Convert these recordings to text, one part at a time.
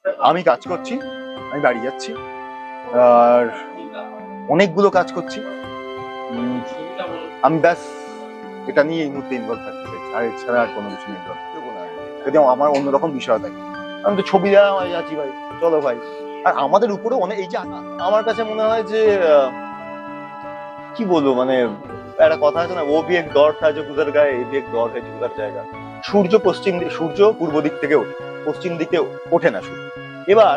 আমি কাজ করছি, আমি বাড়ি যাচ্ছি, আর অনেকগুলো কাজ করছি। আমি ব্যাস এটা নিয়ে এই মুহূর্তে ইনভলভ থাকতে চাইছি, আর এছাড়া আর কোনো কিছু ইনভলভ থাকবো না। যদি আমার অন্যরকম বিষয় থাকে, আমি তো ছবি দেওয়া যাচ্ছি ভাই, চলো ভাই। আর আমাদের উপরে অনেক এই যে আমার কাছে মনে হয় যে কি বলবো, মানে একটা কথা আছে না, ও ভি এক দौर था जो गुजर गया, ये भी एक दौर है जो गुजर जाएगा। সূর্য পূর্ব দিক থেকে ওঠে, পশ্চিম দিকে ওঠে না সূর্য। এবার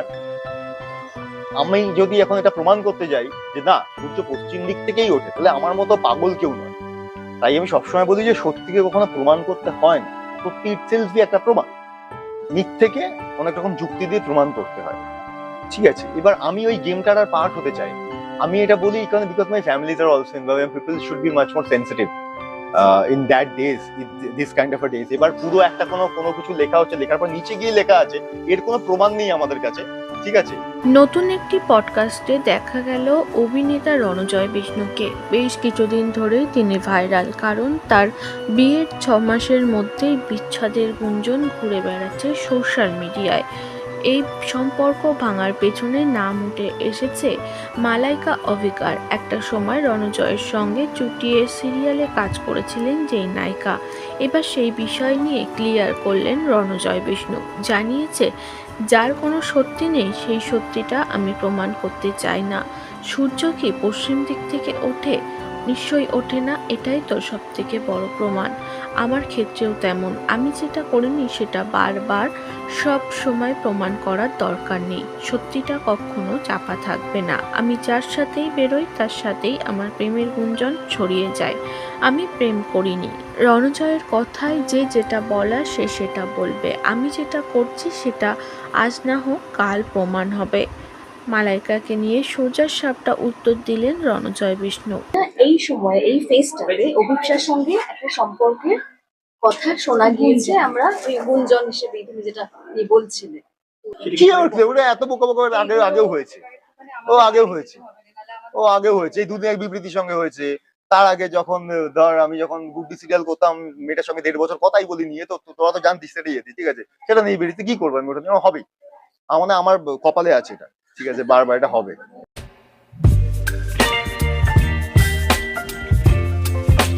আমি যদি এখন এটা প্রমাণ করতে যাই যে না, সূর্য পশ্চিম দিক থেকেই ওঠে, তাহলে আমার মতো পাগল কেউ নয়। তাই আমি সবসময় বলি যে সত্যিকে কখনো প্রমাণ করতে হয় না, সত্যি ইটসেলফই একটা প্রমাণ। মিথ্যেকে অনেক রকম যুক্তি দিয়ে প্রমাণ করতে হয়। ঠিক আছে, এবার আমি ওই গেমটার আর পার্ট হতে চাই। আমি এটা বলি কারণ because my family's are also involved and people should be much more sensitive in that days, this kind of a days. এবার পুরো একটা কোনো কোনো কিছু লেখা হচ্ছে, লেখার পর নিচে গিয়ে লেখা আছে, এর কোনো প্রমাণ নেই আমাদের কাছে। ঠিক আছে, নতুন একটি পডকাস্টে দেখা গেল অভিনেতা রণজয় বিষ্ণুকে। বেশ কিছুদিন ধরেই তিনি ভাইরাল, কারণ তার বিয়ের 6 মাসের মধ্যেই বিচ্ছেদের গুঞ্জন ঘুরে বেড়াচ্ছে সোশ্যাল মিডিয়ায়। এই সম্পর্ক ভাঙার পেছনে নাম উঠে এসেছে মালাইকা অভিকার। একটা সময় রণজয়ের সঙ্গে চুটিয়ে সিরিয়ালে কাজ করেছিলেন যেই নায়িকা। এবার সেই বিষয় নিয়ে ক্লিয়ার করলেন রণজয় বিষ্ণু। জানিয়েছে, যার কোনো সত্যি নেই সেই সত্যিটা আমি প্রমাণ করতে চাই না। সূর্য কি পশ্চিম দিক থেকে ওঠে? নিশ্চয়ই ওঠে না, এটাই তো সব থেকে বড় প্রমাণ। আমার ক্ষেত্রেও তেমন। আমি যেটা করিনি সেটা বারবার সব সময় প্রমাণ করার দরকার নেই। সত্যিটা কখনো চাপা থাকবে না। আমি যার সাথেই বেরোই তার সাথেই আমার প্রেমের গুঞ্জন ছড়িয়ে যায়। আমি প্রেম করিনি। রণজয়ের কথায় যে যেটা বলার সে সেটা বলবে। আমি যেটা করছি সেটা আজ না হোক কাল প্রমাণ হবে। মালাইকাকে নিয়ে সোজা সাপটা উত্তর দিলেন রণজয় বিষ্ণু। এই সময় এই ফেজটাতে অভিপ্সার সঙ্গে একটা সম্পর্কের কথা শোনা গিয়েছে, আমরা ওই গুঞ্জন হিসেবে তুমি যেটা নিয়ে বলছিলে। কি আর ওটা এত বোকা বোকা আগেও হয়েছে, ও আগেও হয়েছে এই দুদিন এক বিবৃতির সঙ্গে হয়েছে। তার আগে যখন ধর আমি যখন গুড্ডি সিরিয়াল করতাম, মেয়েটার সঙ্গে 1.5 বছর কথাই বলি নিয়ে, তো তোরা তো জানতিস সেটাই যেতি। ঠিক আছে, সেটা নিয়ে বেরিয়েছে, কি করবো আমি, ওটা নিয়ে হবেই। আমার কপালে আছে এটা। ঠিক আছে, বারবার এটা হবে।